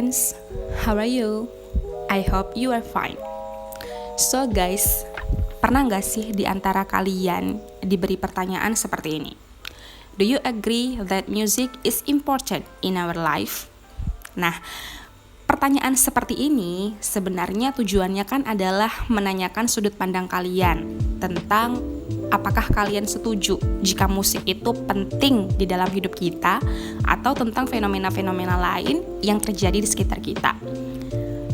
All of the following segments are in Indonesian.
friends, how are you? I hope you are fine. So guys, pernah nggak sih di antara kalian diberi pertanyaan seperti ini? Do you agree that music is important in our life? Nah, pertanyaan seperti ini sebenarnya tujuannya kan adalah menanyakan sudut pandang kalian tentang apakah kalian setuju jika musik itu penting di dalam hidup kita atau tentang fenomena-fenomena lain yang terjadi di sekitar kita.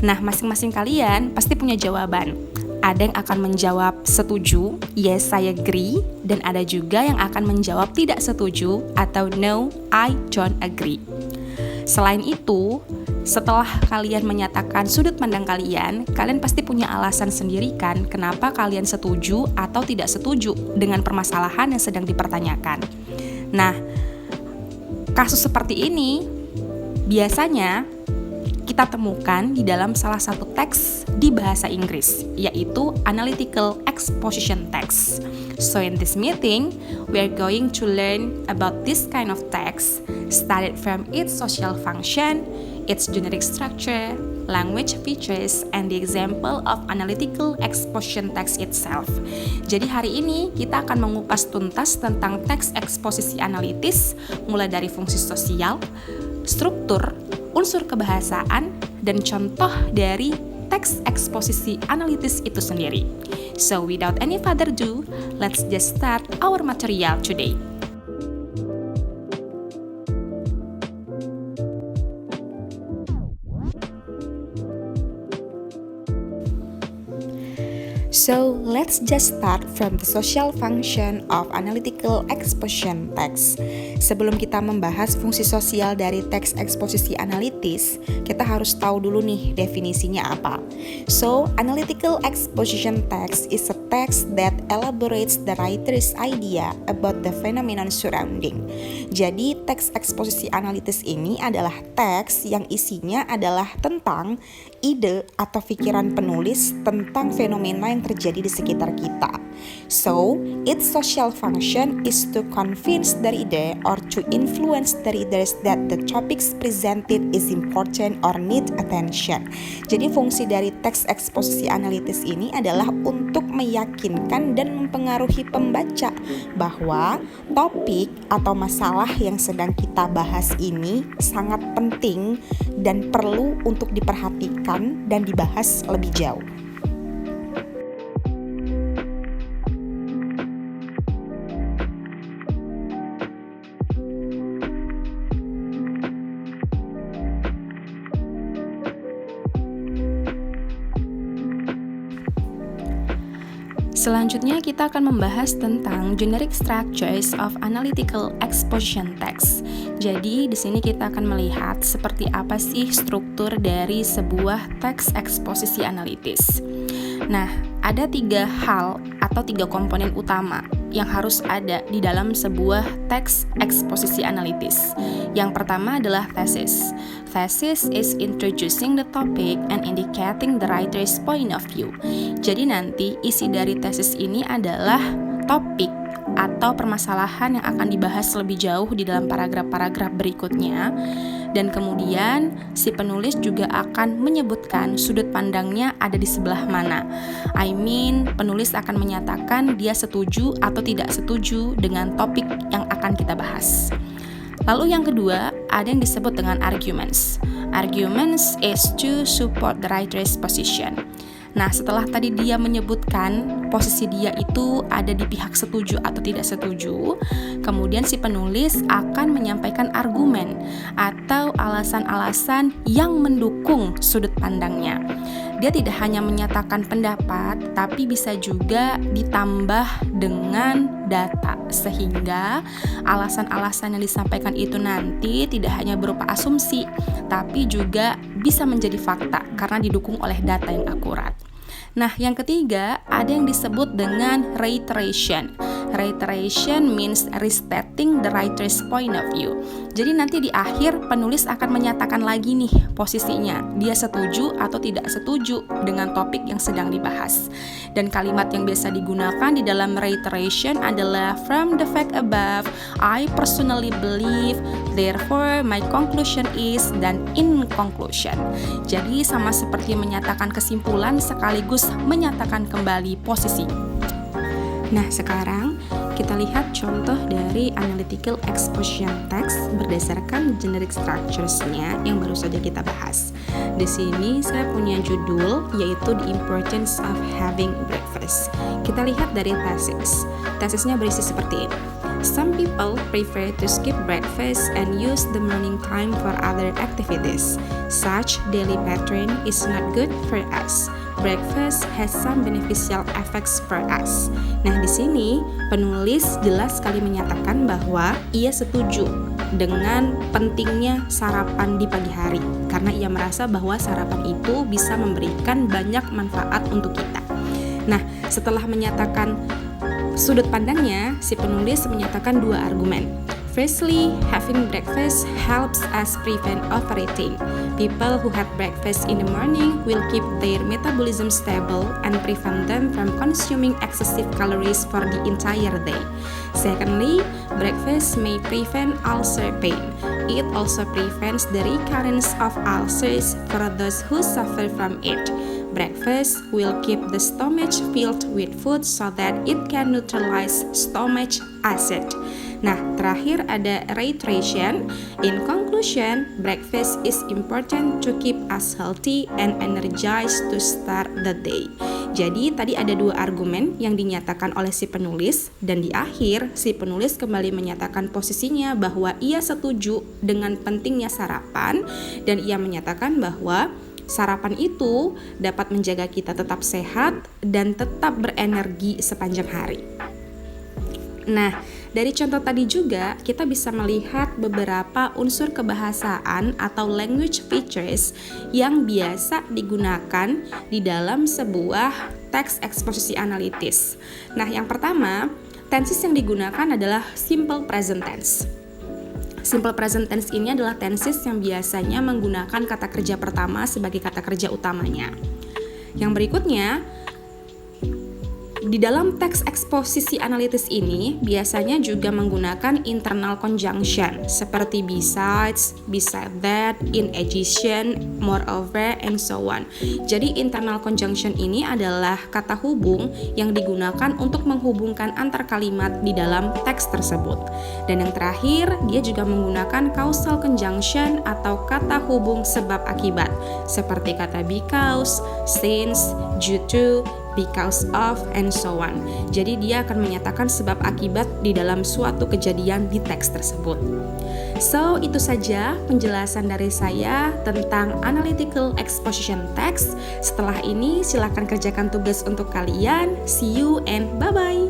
Nah, masing-masing kalian pasti punya jawaban. Ada yang akan menjawab setuju, yes I agree, dan ada juga yang akan menjawab tidak setuju atau no I don't agree. Selain itu, setelah kalian menyatakan sudut pandang kalian pasti punya alasan sendiri kan kenapa kalian setuju atau tidak setuju dengan permasalahan yang sedang dipertanyakan. Nah, kasus seperti ini biasanya kita temukan di dalam salah satu teks di bahasa Inggris, yaitu Analytical Exposition Text. So in this meeting, we are going to learn about this kind of text, started from its social function, its generic structure, language features, and the example of analytical exposition text itself. Jadi hari ini kita akan mengupas tuntas tentang teks eksposisi analitis, mulai dari fungsi sosial, struktur, unsur kebahasaan, dan contoh dari teks eksposisi analitis itu sendiri. So without any further ado, let's just start our material today. So, let's just start from the social function of analytical exposition text. Sebelum kita membahas fungsi sosial dari teks eksposisi analitis, kita harus tahu dulu nih definisinya apa. So, analytical exposition text is a text that elaborates the writer's idea about the phenomenon surrounding. Jadi, teks eksposisi analitis ini adalah teks yang isinya adalah tentang ide atau pikiran penulis tentang fenomena yang terjadi di sekitar kita. So, its social function is to convince the reader or to influence the readers that the topics presented is important or need attention. Jadi fungsi dari teks eksposisi analitis ini adalah untuk meyakinkan dan mempengaruhi pembaca bahwa topik atau masalah yang sedang kita bahas ini sangat penting dan perlu untuk diperhatikan dan dibahas lebih jauh. Selanjutnya kita akan membahas tentang generic structures of analytical exposition text. Jadi di sini kita akan melihat seperti apa sih struktur dari sebuah teks eksposisi analitis. Nah, ada 3 hal atau 3 komponen utama yang harus ada di dalam sebuah teks eksposisi analitis. Yang pertama adalah thesis. Thesis is introducing the topic and indicating the writer's point of view. Jadi nanti isi dari tesis ini adalah topik atau permasalahan yang akan dibahas lebih jauh di dalam paragraf-paragraf berikutnya. Dan kemudian si penulis juga akan menyebutkan sudut pandangnya ada di sebelah mana. I mean, penulis akan menyatakan dia setuju atau tidak setuju dengan topik yang akan kita bahas. Lalu yang kedua, ada yang disebut dengan arguments. Arguments is to support the writer's position. Nah, setelah tadi dia menyebutkan posisi dia itu ada di pihak setuju atau tidak setuju, kemudian si penulis akan menyampaikan argumen atau alasan-alasan yang mendukung sudut pandangnya. Dia tidak hanya menyatakan pendapat, tapi bisa juga ditambah dengan data, sehingga alasan-alasan yang disampaikan itu nanti tidak hanya berupa asumsi, tapi juga bisa menjadi fakta karena didukung oleh data yang akurat. Nah, yang ketiga ada yang disebut dengan reiteration. Reiteration means restating the writer's point of view. Jadi nanti di akhir penulis akan menyatakan lagi nih posisinya, dia setuju atau tidak setuju dengan topik yang sedang dibahas. Dan kalimat yang biasa digunakan di dalam reiteration adalah from the fact above, I personally believe, therefore my conclusion is, dan in conclusion. Jadi sama seperti menyatakan kesimpulan sekaligus menyatakan kembali posisi. Nah, sekarang kita lihat contoh dari analytical exposition text berdasarkan generic structures-nya yang baru saja kita bahas. Di sini saya punya judul yaitu The Importance of Having Breakfast. Kita lihat dari thesis. Tesisnya berisi seperti ini. Some people prefer to skip breakfast and use the morning time for other activities. Such daily pattern is not good for us. Breakfast has some beneficial effects for us. Nah, di sini penulis jelas sekali menyatakan bahwa ia setuju dengan pentingnya sarapan di pagi hari karena ia merasa bahwa sarapan itu bisa memberikan banyak manfaat untuk kita. Nah, setelah menyatakan sudut pandangnya, si penulis menyatakan dua argumen. Firstly, having breakfast helps us prevent overeating. People who have breakfast in the morning will keep their metabolism stable and prevent them from consuming excessive calories for the entire day. Secondly, breakfast may prevent ulcer pain. It also prevents the recurrence of ulcers for those who suffer from it. Breakfast will keep the stomach filled with food so that it can neutralize stomach acid. Nah, terakhir ada reiteration. In conclusion, breakfast is important to keep us healthy and energized to start the day. Jadi tadi ada dua argumen yang dinyatakan oleh si penulis, dan di akhir si penulis kembali menyatakan posisinya bahwa ia setuju dengan pentingnya sarapan, dan ia menyatakan bahwa sarapan itu dapat menjaga kita tetap sehat dan tetap berenergi sepanjang hari. Nah, dari contoh tadi juga kita bisa melihat beberapa unsur kebahasaan atau language features yang biasa digunakan di dalam sebuah teks eksposisi analitis. Nah, yang pertama, tenses yang digunakan adalah simple present tense. Simple present tense ini adalah tenses yang biasanya menggunakan kata kerja pertama sebagai kata kerja utamanya. Yang berikutnya, di dalam teks eksposisi analitis ini biasanya juga menggunakan internal conjunction seperti besides, beside that, in addition, moreover, and so on. Jadi internal conjunction ini adalah kata hubung yang digunakan untuk menghubungkan antar kalimat di dalam teks tersebut. Dan yang terakhir, dia juga menggunakan causal conjunction atau kata hubung sebab akibat seperti kata because, since, due to, because of, and so on. Jadi dia akan menyatakan sebab akibat di dalam suatu kejadian di teks tersebut. So, itu saja penjelasan dari saya tentang analytical exposition text. Setelah ini silakan kerjakan tugas untuk kalian. See you and bye-bye.